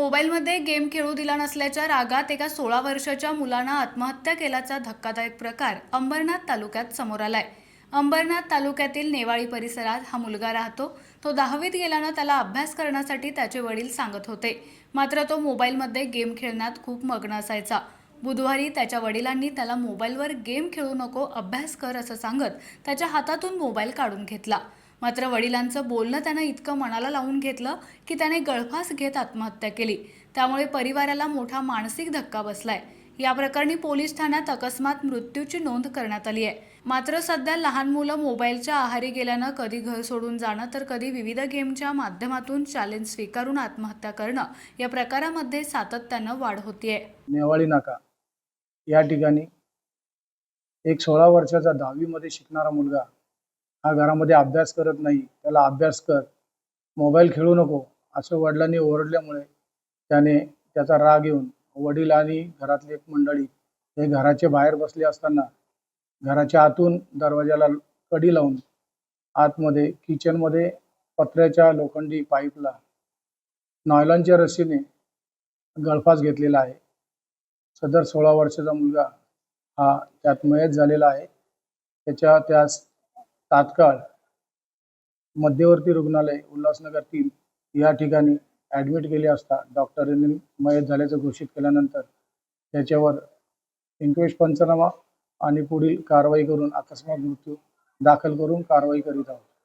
मोबाईलमध्ये गेम खेळू दिला नसल्याच्या रागात एका 16 वर्षाच्या मुलानं आत्महत्या केल्याचा धक्कादायक प्रकार अंबरनाथ तालुक्यात समोर आलाय। अंबरनाथ तालुक्यातील नेवाळी परिसरात हा मुलगा राहतो। तो 10वीत गेल्यानं त्याला अभ्यास करण्यासाठी त्याचे वडील सांगत होते, मात्र तो मोबाईलमध्ये गेम खेळण्यात खूप मग्न असायचा। बुधवारी त्याच्या वडिलांनी त्याला मोबाईलवर गेम खेळू नको, अभ्यास कर असं सांगत त्याच्या हातातून मोबाईल काढून घेतला। मात्र वडिलांचं बोलणं त्यानं इतकं मनाला लावून घेतलं की त्याने गळफास घेत आत्महत्या केली। त्यामुळे परिवाराला मोठा मानसिक धक्का बसलाय। या प्रकरणी पोलीस ठाण्यात अकस्मात मृत्यूची नोंद करण्यात आली आहे। मात्र सध्या लहान मुलं मोबाईलच्या आहारी गेल्यानं कधी घर सोडून जाणं तर कधी विविध गेमच्या माध्यमातून चॅलेंज स्वीकारून आत्महत्या करणं या प्रकारामध्ये सातत्यानं वाढ होतीये। नेवाळी नाका या ठिकाणी एक 16 वर्षाचा 10वी मध्ये शिकणारा मुलगा हा घरामध्ये अभ्यास करत नाही, त्याला अभ्यास कर, मोबाईल खेळू नको असं वडिलांनी ओरडल्यामुळे त्याने त्याचा राग येऊन वडील आणि घरातली एक मंडळी हे घराच्या बाहेर बसले असताना घराच्या आतून दरवाजाला कडी लावून आतमध्ये किचनमध्ये पत्र्याच्या लोखंडी पाईपला नायलॉनच्या रस्सीने गळफास घेतलेला आहे। सदर 16 वर्षाचा मुलगा हा त्यात मयत झालेला आहे। त्यास तात्काळ मध्यवर्ती रुग्णालय उल्हासनगर 3 या ठिकाणी ॲडमिट केले असता डॉक्टरांनी मयत झाल्याचं घोषित केल्यानंतर त्याच्यावर इंक्वेस्ट पंचनामा आणि पुढील कारवाई करून अकस्मात मृत्यू दाखल करून कारवाई करीत आहोत।